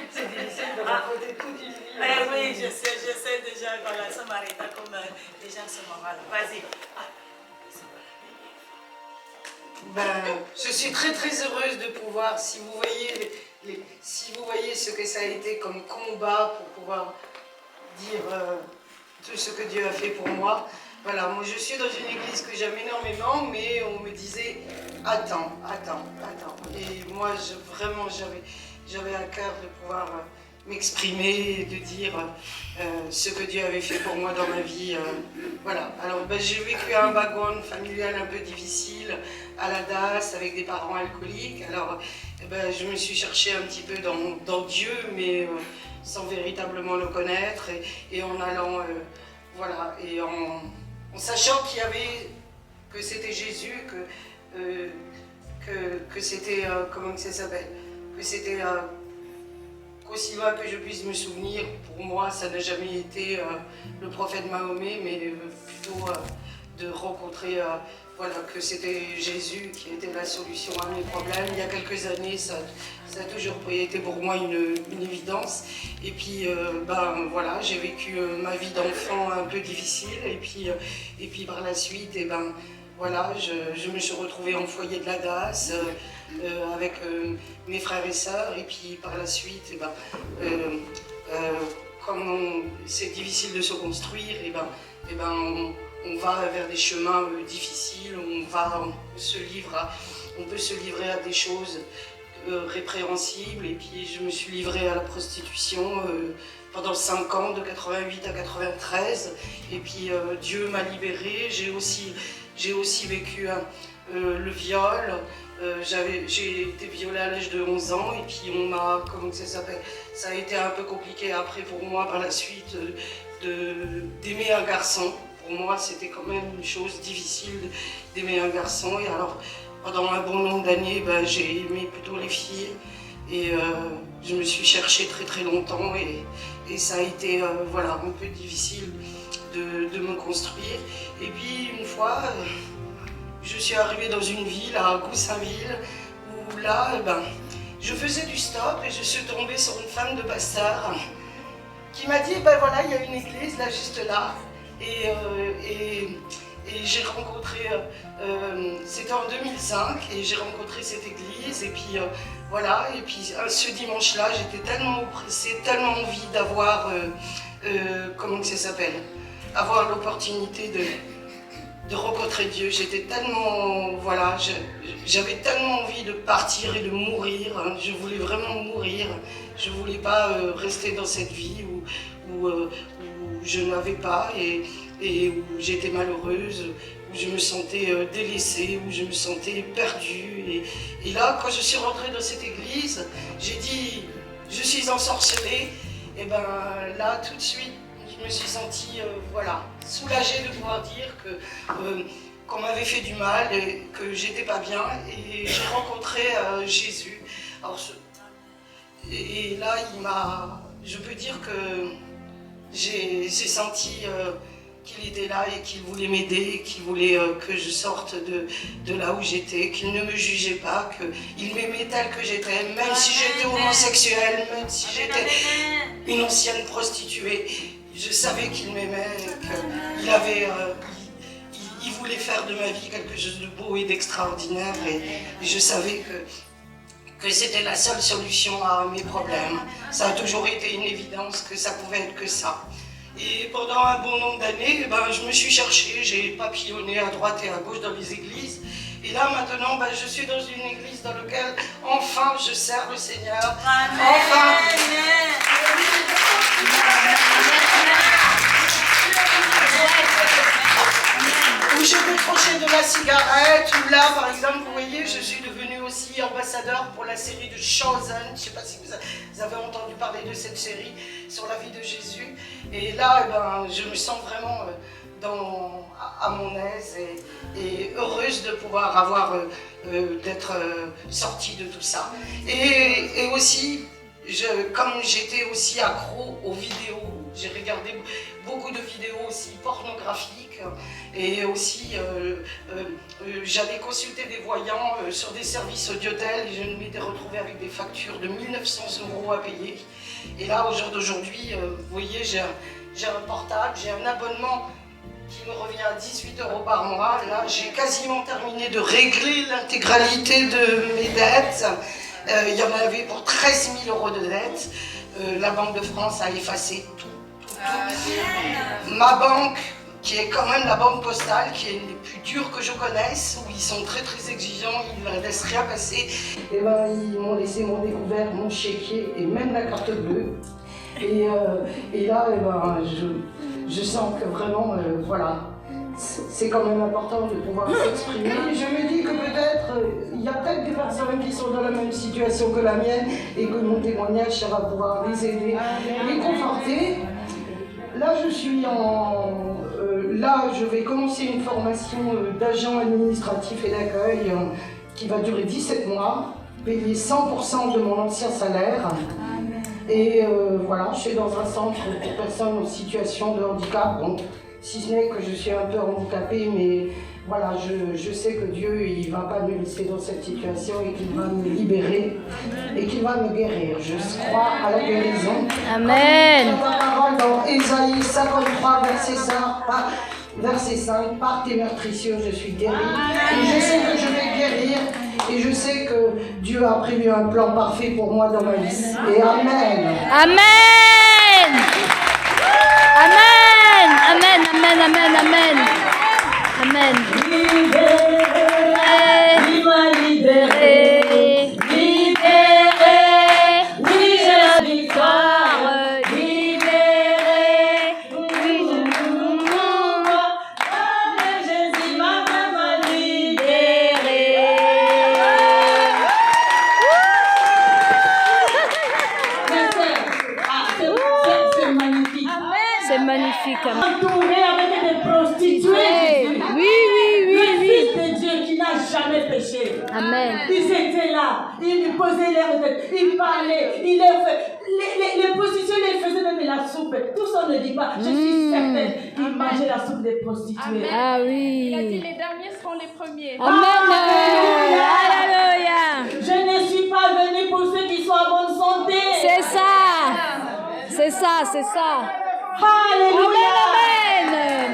C'est difficile de raconter tout du film. Oui, je sais déjà, voilà, ça m'arrête comme déjà ce moment-là. Vas-y. Je suis très très heureuse de pouvoir, si vous voyez ce que ça a été comme combat pour pouvoir dire tout ce que Dieu a fait pour moi. Voilà, moi je suis dans une église que j'aime énormément, mais on me disait attends. Et moi vraiment j'avais à cœur de pouvoir m'exprimer, de dire ce que Dieu avait fait pour moi dans ma vie. Voilà, alors j'ai vécu un background familial un peu difficile à la DAS avec des parents alcooliques. Alors je me suis cherchée un petit peu dans Dieu, mais sans véritablement le connaître, et en allant, voilà, et en sachant que c'était Jésus, que c'était, comment ça s'appelle, que c'était, qu'aussi loin que je puisse me souvenir, pour moi, ça n'a jamais été le prophète Mahomet, mais plutôt de rencontrer, voilà, que c'était Jésus qui était la solution à mes problèmes. Il y a quelques années, ça a toujours été pour moi une évidence. Et puis, voilà, j'ai vécu ma vie d'enfant un peu difficile. Et puis par la suite, voilà, je me suis retrouvée en foyer de la DAS avec mes frères et sœurs. Et puis par la suite, comme c'est difficile de se construire, on va vers des chemins difficiles, on peut se livrer à des choses répréhensibles. Et puis je me suis livrée à la prostitution pendant 5 ans, de 88 à 93. Et puis Dieu m'a libérée. J'ai aussi vécu le viol. J'ai été violée à l'âge de 11 ans, et puis on m'a, comment ça s'appelle, ça a été un peu compliqué après pour moi par la suite d'aimer un garçon. Pour moi, c'était quand même une chose difficile d'aimer un garçon. Et alors, pendant un bon nombre d'années, j'ai aimé plutôt les filles. Et je me suis cherchée très très longtemps. Et ça a été voilà, un peu difficile de me construire. Et puis, une fois, je suis arrivée dans une ville, à Goussainville, où là, je faisais du stop et je suis tombée sur une femme de pasteur qui m'a dit, voilà, il y a une église là, juste là. Et j'ai rencontré, c'était en 2005, et j'ai rencontré cette église, et puis voilà, et puis ce dimanche-là, j'étais tellement oppressée, tellement envie d'avoir, comment ça s'appelle, avoir l'opportunité de rencontrer Dieu. J'étais tellement, voilà, j'avais tellement envie de partir et de mourir, hein. Je voulais vraiment mourir, je ne voulais pas rester dans cette vie où je n'avais pas, et où j'étais malheureuse, où je me sentais délaissée, où je me sentais perdue. Et là, quand je suis rentrée dans cette église, j'ai dit, je suis ensorcelée. Et là, tout de suite, je me suis sentie voilà, soulagée de pouvoir dire qu'on m'avait fait du mal et que j'étais pas bien. Et j'ai rencontré Jésus. Alors, et là, je peux dire que j'ai senti qu'il était là et qu'il voulait m'aider, qu'il voulait que je sorte de là où j'étais, qu'il ne me jugeait pas, qu'il m'aimait tel que j'étais, même si j'étais homosexuelle, même si j'étais une ancienne prostituée. Je savais qu'il m'aimait, qu'il voulait faire de ma vie quelque chose de beau et d'extraordinaire, et je savais que c'était la seule solution à mes problèmes. Ça a toujours été une évidence que ça pouvait être que ça. Et pendant un bon nombre d'années, je me suis cherchée, j'ai papillonné à droite et à gauche dans les églises. Et là maintenant, je suis dans une église dans laquelle enfin je sers le Seigneur. Amen. Enfin. Où j'ai décroché de la cigarette, où là par exemple, vous voyez, je suis devenue aussi ambassadeur pour la série de Chosen. Je ne sais pas si vous avez entendu parler de cette série sur la vie de Jésus. Et là, je me sens vraiment à mon aise et heureuse de pouvoir d'être sortie de tout ça. Et aussi, comme j'étais aussi accro aux vidéos, J'ai regardé beaucoup de vidéos aussi pornographiques et aussi j'avais consulté des voyants sur des services d'hôtel et je m'étais retrouvée avec des factures de 1 900 € à payer. Et là, au jour d'aujourd'hui, vous voyez, j'ai un portable, j'ai un abonnement qui me revient à 18 € par mois. Là, j'ai quasiment terminé de régler l'intégralité de mes dettes. Il y en avait pour 13 000 € de dettes. La Banque de France a effacé tout. Ma banque, qui est quand même la banque postale, qui est une des plus dures que je connaisse, où ils sont très très exigeants, ils ne laissent rien passer. Et ben, ils m'ont laissé mon découvert, mon chéquier et même la carte bleue. Et là, je sens que vraiment, voilà, c'est quand même important de pouvoir s'exprimer. Je me dis que peut-être, il y a peut-être des personnes qui sont dans la même situation que la mienne et que mon témoignage, ça va pouvoir les aider, les conforter. Là, je vais commencer une formation d'agent administratif et d'accueil qui va durer 17 mois, payer 100% de mon ancien salaire. Et voilà, je suis dans un centre pour personnes en situation de handicap. Bon, si ce n'est que je suis un peu handicapée, mais voilà, je sais que Dieu, il ne va pas me laisser dans cette situation et qu'il va me libérer et qu'il va me guérir. Je crois à la guérison. Amen. Comme la parole dans Ésaïe 53, verset 5, par tes meurtrissures, je suis guérie. Et je sais que je vais guérir. Et je sais que Dieu a prévu un plan parfait pour moi dans ma vie. Et Amen. Amen. Amen. Amen. Amen. Amen. Amen. Amen. Il m'a libéré. Libéré. Oui, j'ai la victoire. Libéré. Jésus m'a vraiment Libéré. C'est magnifique. C'est magnifique. Amen. Entouré avec des prostituées. Oui, oui, oui, Le oui. Fils de Dieu qui n'a jamais péché. Amen. Ils étaient là, ils lui posaient l'air de tête, ils parlaient, ils les prostituées les faisaient même la soupe. Tout ça ne dit pas. Je suis certaine qu'ils mangeaient la soupe des prostituées. Ah Il a dit oui. les derniers seront les premiers. Amen. Alléluia. Alléluia. Je ne suis pas venue pour ceux qui sont en bonne santé. C'est ça. C'est ça, c'est ça. Alléluia. Amen.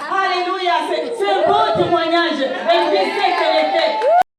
Alléluia. C'est un beau témoignage. Elle disait qu'elle était